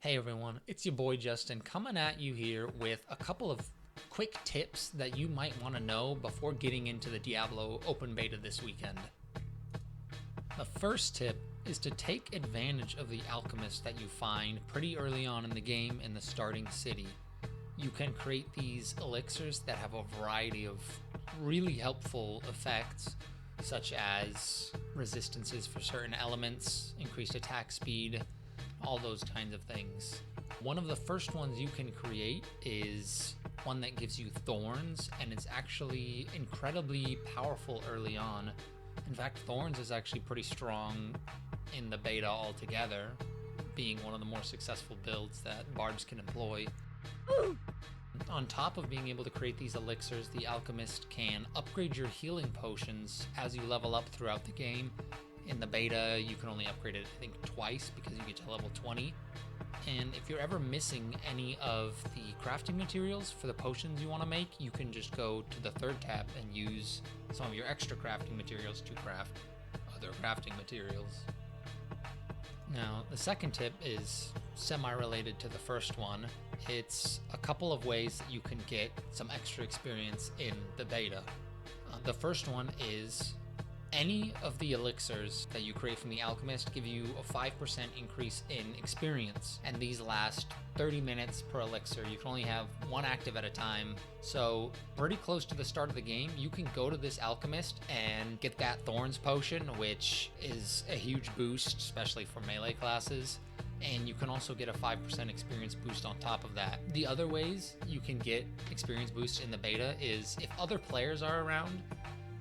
Hey everyone, it's your boy Justin coming at you here with a couple of quick tips that you might want to know before getting into the Diablo open beta this weekend. The first tip is to take advantage of the alchemist that you find pretty early on in the game in the starting city. You can create these elixirs that have a variety of really helpful effects, such as resistances for certain elements, increased attack speed, all those kinds of things. One of the first ones you can create is one that gives you thorns, and it's actually incredibly powerful early on. In fact, thorns is actually pretty strong in the beta altogether, being one of the more successful builds that bards can employ. On top of being able to create these elixirs, the alchemist can upgrade your healing potions as you level up throughout the game. In the beta, you can only upgrade it, I think, twice because you get to level 20. And if you're ever missing any of the crafting materials for the potions you want to make, you can just go to the third tab and use some of your extra crafting materials to craft other crafting materials. Now, the second tip is semi-related to the first one. It's a couple of ways that you can get some extra experience in the beta. The first one is any of the elixirs that you create from the alchemist give you a 5% increase in experience, and these last 30 minutes per elixir. You can only have one active at a time, so pretty close to the start of the game you can go to this alchemist and get that thorns potion, which is a huge boost, especially for melee classes, and you can also get a 5% experience boost on top of that. The other ways you can get experience boosts in the beta is if other players are around,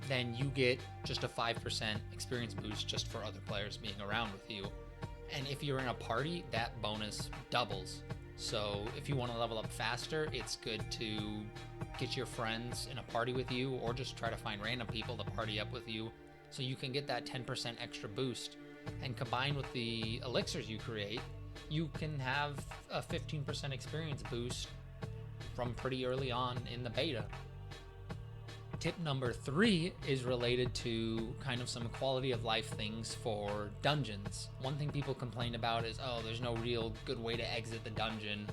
then you get just a 5% experience boost just for other players being around with you. And if you're in a party, that bonus doubles. So if you want to level up faster, it's good to get your friends in a party with you, or just try to find random people to party up with you so you can get that 10% extra boost. And combined with the elixirs you create, you can have a 15% experience boost from pretty early on in the beta. Tip number 3 is related to kind of some quality of life things for dungeons. One thing people complain about is, oh, there's no real good way to exit the dungeon,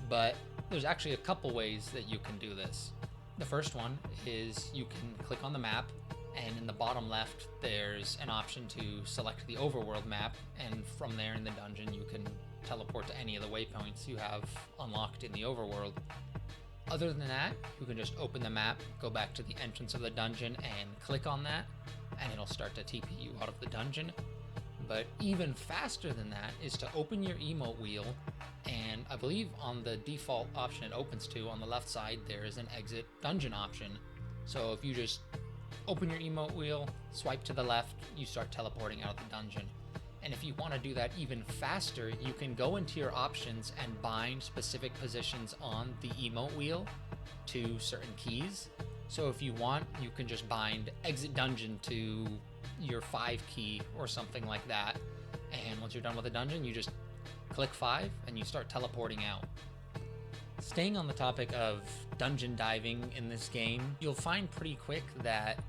but there's actually a couple ways that you can do this. The first one is you can click on the map, and in the bottom left there's an option to select the overworld map, and from there in the dungeon you can teleport to any of the waypoints you have unlocked in the overworld. Other than that, you can just open the map, go back to the entrance of the dungeon and click on that, and it'll start to TP you out of the dungeon. But even faster than that is to open your emote wheel, and I believe on the default option it opens to, on the left side, there is an exit dungeon option. So if you just open your emote wheel, swipe to the left, you start teleporting out of the dungeon. And if you want to do that even faster, you can go into your options and bind specific positions on the emote wheel to certain keys. So if you want, you can just bind exit dungeon to your 5 key or something like that. And once you're done with the dungeon, you just click 5 and you start teleporting out. Staying on the topic of dungeon diving in this game, you'll find pretty quick that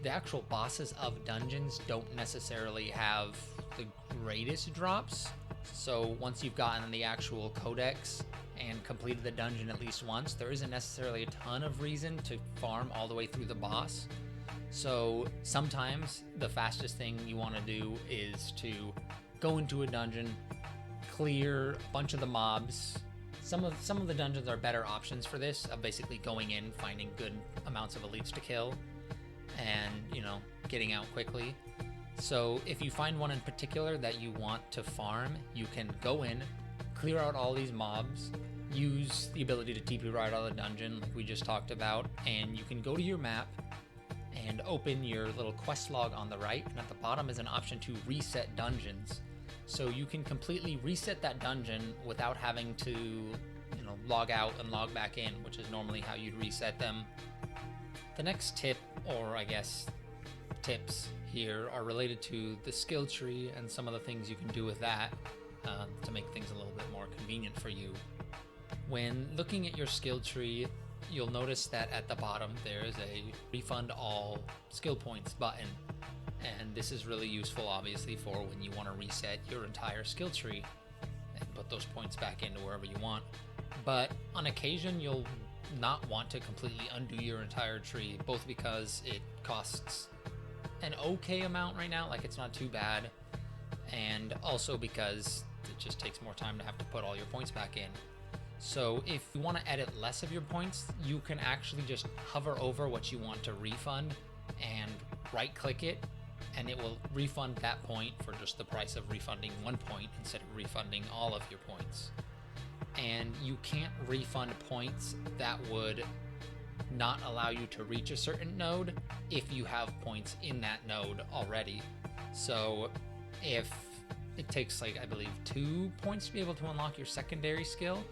the actual bosses of dungeons don't necessarily have the greatest drops. So once you've gotten the actual codex and completed the dungeon at least once, there isn't necessarily a ton of reason to farm all the way through the boss. So sometimes the fastest thing you want to do is to go into a dungeon, clear a bunch of the mobs. Some of the dungeons are better options for this, of basically going in, finding good amounts of elites to kill, and, getting out quickly. So if you find one in particular that you want to farm, you can go in, clear out all these mobs, use the ability to TP right out of the dungeon like we just talked about, and you can go to your map and open your little quest log on the right, and at the bottom is an option to reset dungeons. So you can completely reset that dungeon without having to, log out and log back in, which is normally how you'd reset them. The next tip, or I guess tips here, are related to the skill tree and some of the things you can do with that to make things a little bit more convenient for you. When looking at your skill tree, you'll notice that at the bottom there is a refund all skill points button, and this is really useful obviously for when you want to reset your entire skill tree and put those points back into wherever you want. But on occasion, you'll not want to completely undo your entire tree, both because it costs an okay amount right now, like it's not too bad, and also because it just takes more time to have to put all your points back in. So if you want to edit less of your points, you can actually just hover over what you want to refund and right click it, and it will refund that point for just the price of refunding 1 point instead of refunding all of your points. And you can't refund points that would not allow you to reach a certain node if you have points in that node already. So if it takes, like, I believe 2 points to be able to unlock your secondary skill,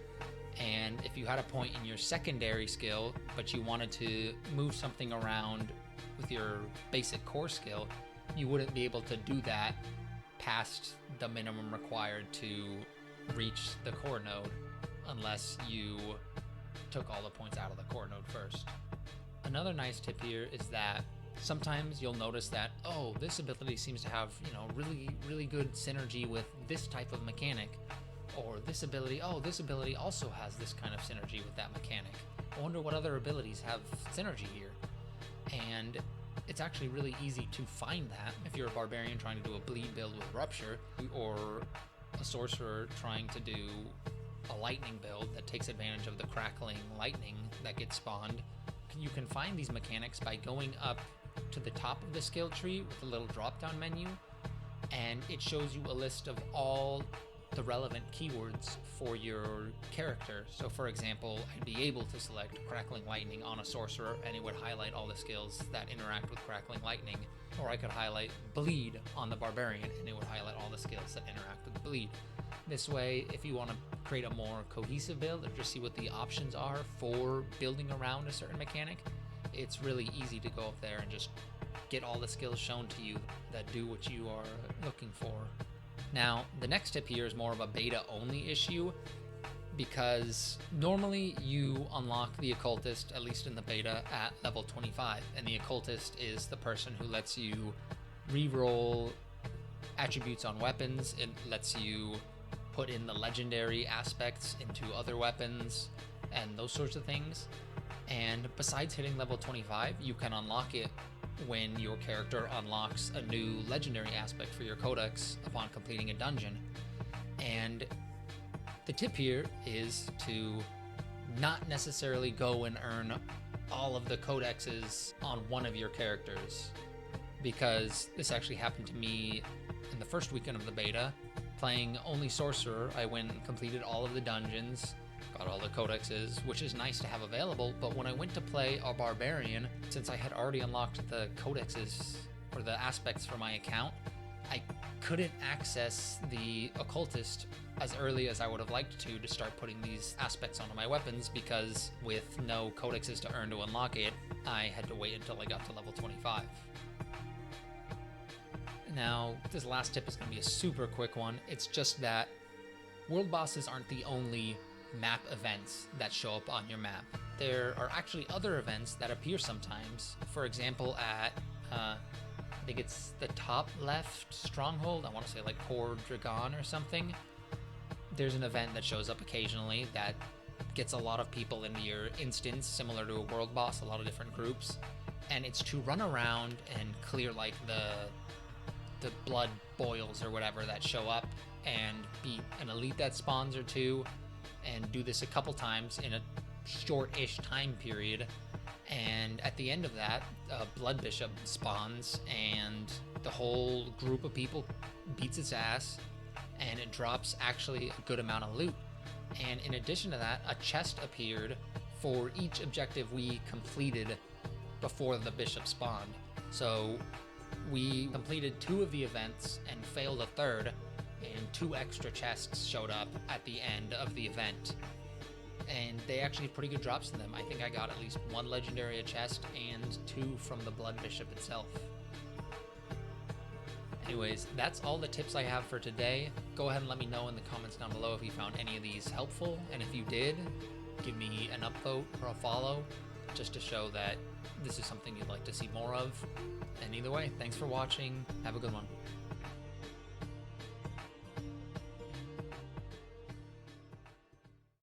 and if you had a point in your secondary skill but you wanted to move something around with your basic core skill, you wouldn't be able to do that past the minimum required to reach the core node unless you took all the points out of the core node first. Another nice tip here is that sometimes you'll notice that, oh, this ability seems to have, really good synergy with this type of mechanic, or this ability also has this kind of synergy with that mechanic. I wonder what other abilities have synergy here. And it's actually really easy to find that if you're a barbarian trying to do a bleed build with rupture, or a sorcerer trying to do a lightning build that takes advantage of the crackling lightning that gets spawned. You can find these mechanics by going up to the top of the skill tree with a little drop down menu, and it shows you a list of all the relevant keywords for your character. So for example, I'd be able to select crackling lightning on a sorcerer and it would highlight all the skills that interact with crackling lightning, or I could highlight bleed on the barbarian and it would highlight all the skills that interact with bleed. This way, if you want to create a more cohesive build or just see what the options are for building around a certain mechanic, it's really easy to go up there and just get all the skills shown to you that do what you are looking for. Now, the next tip here is more of a beta only issue, because normally you unlock the occultist, at least in the beta, at level 25, and the occultist is the person who lets you reroll attributes on weapons. It lets you put in the legendary aspects into other weapons and those sorts of things. And besides hitting level 25, you can unlock it when your character unlocks a new legendary aspect for your codex upon completing a dungeon. And the tip here is to not necessarily go and earn all of the codexes on one of your characters, because this actually happened to me in the first weekend of the beta. Playing only sorcerer, I went and completed all of the dungeons, got all the codexes, which is nice to have available, but when I went to play a barbarian, since I had already unlocked the codexes or the aspects for my account, I couldn't access the occultist as early as I would have liked to start putting these aspects onto my weapons, because with no codexes to earn to unlock it, I had to wait until I got to level 25. Now, this last tip is going to be a super quick one. It's just that world bosses aren't the only map events that show up on your map. There are actually other events that appear sometimes. For example, at I think it's the top left stronghold, I want to say like Core Dragon or something, there's an event that shows up occasionally that gets a lot of people into your instance, similar to a world boss, a lot of different groups, and it's to run around and clear like the blood boils or whatever that show up, and beat an elite that spawns or two, and do this a couple times in a short-ish time period. And at the end of that, a blood bishop spawns and the whole group of people beats its ass, and it drops actually a good amount of loot. And in addition to that, a chest appeared for each objective we completed before the bishop spawned. So we completed 2 of the events and failed a third, and 2 extra chests showed up at the end of the event, and they actually had pretty good drops in them. I think I got at least 1 legendary chest and 2 from the blood bishop itself. Anyways, that's all the tips I have for today. Go ahead and let me know in the comments down below if you found any of these helpful, and if you did, give me an upvote or a follow, just to show that this is something you'd like to see more of. And either way, thanks for watching. Have a good one.